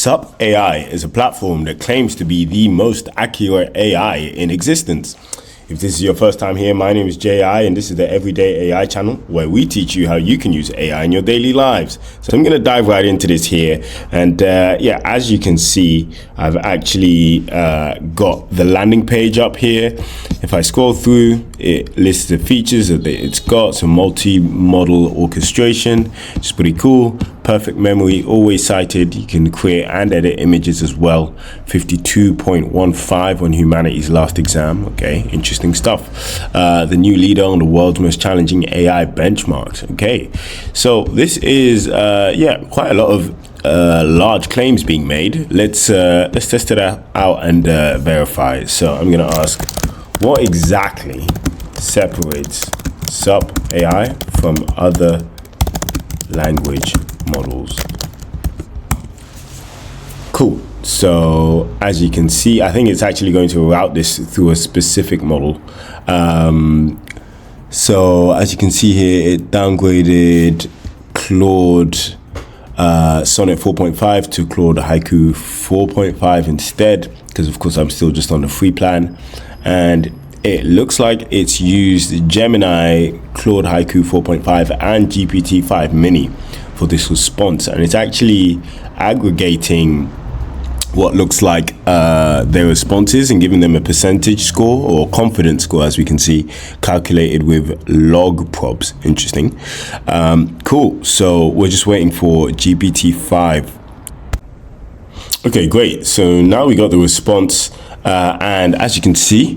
Sup AI is a platform that claims to be the most accurate AI in existence. If this is your first time here, my name is JI and this is the Everyday AI channel where we teach you how you can use AI in your daily lives. So I'm going to dive right into this here. And yeah, as you can see, I've actually got the landing page up here. If I scroll through, it lists the features that it's got. So multi-model orchestration, which is pretty cool. Perfect memory, always cited. You can create and edit images as well. 52.15 on humanity's last exam. Okay, interesting stuff. The new leader on the world's most challenging AI benchmarks. Okay, so this is yeah, quite a lot of large claims being made. Let's test it out and verify. So I'm gonna ask, what exactly separates Sup AI from other language models? Cool. So as you can see, I think it's actually going to route this through a specific model. So as you can see here, it downgraded Claude Sonnet 4.5 to Claude Haiku 4.5 instead, because of course I'm still just on the free plan. And it looks like it's used Gemini, Claude Haiku 4.5 and GPT-5 Mini for this response, and it's actually aggregating what looks like their responses and giving them a percentage score or confidence score, as we can see, calculated with logprobs. Interesting. Cool. So we're just waiting for GPT-5. Okay, great. So now we got the response, and as you can see,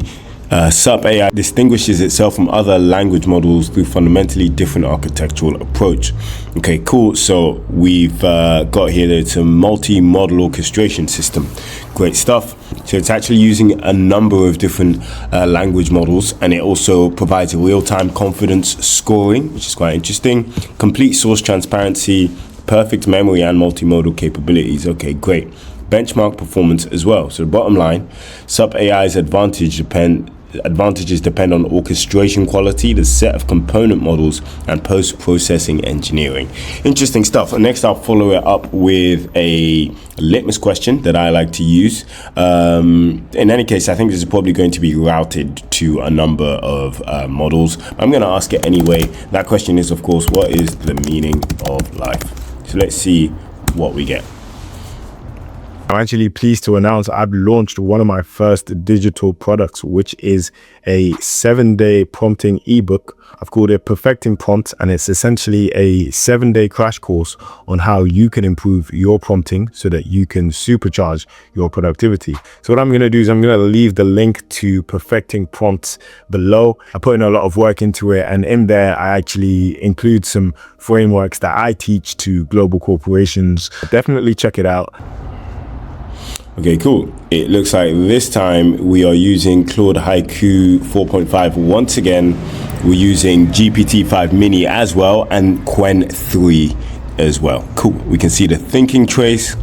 Sup AI distinguishes itself from other language models through fundamentally different architectural approach. Okay, cool. So we've got here that it's a multi-model orchestration system. Great stuff. So it's actually using a number of different language models, and it also provides a real-time confidence scoring, which is quite interesting. Complete source transparency, perfect memory and multimodal capabilities. Okay, great. Benchmark performance as well. So the bottom line, Sup AI's advantages depend on orchestration quality, the set of component models, and post-processing engineering. Interesting stuff. And next I'll follow it up with a litmus question that I like to use. In any case, I think this is probably going to be routed to a number of models. I'm going to ask it anyway. That question is, of course, what is the meaning of life? So let's see what we get. I'm actually pleased to announce I've launched one of my first digital products, which is a 7-day prompting ebook. I've called it Perfecting Prompts, and it's essentially a 7-day crash course on how you can improve your prompting so that you can supercharge your productivity. So what I'm going to do is I'm going to leave the link to Perfecting Prompts below. I put in a lot of work into it, and in there I actually include some frameworks that I teach to global corporations. Definitely check it out. Okay, cool. It looks like this time we are using Claude Haiku 4.5 once again. We're using GPT-5 Mini as well, and Qwen 3 as well. Cool. We can see the thinking trace.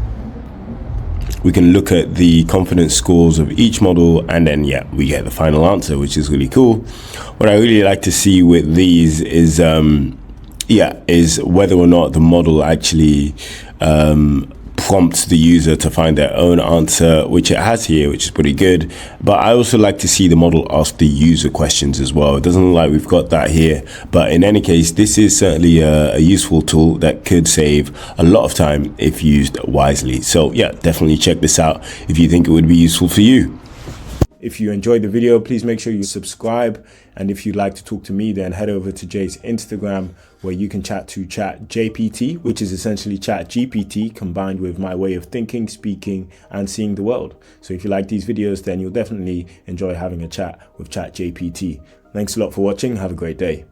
We can look at the confidence scores of each model, and then yeah, we get the final answer, which is really cool. What I really like to see with these is is whether or not the model actually prompts the user to find their own answer, which it has here, which is pretty good. But I also like to see the model ask the user questions as well. It doesn't look like we've got that here, but in any case, this is certainly a useful tool that could save a lot of time if used wisely. So yeah, definitely check this out if you think it would be useful for you. If you enjoyed the video, please make sure you subscribe. And if you'd like to talk to me, then head over to Jay's Instagram, where you can chat to ChatJPT, which is essentially ChatGPT combined with my way of thinking, speaking, and seeing the world. So if you like these videos, then you'll definitely enjoy having a chat with ChatJPT. Thanks a lot for watching. Have a great day.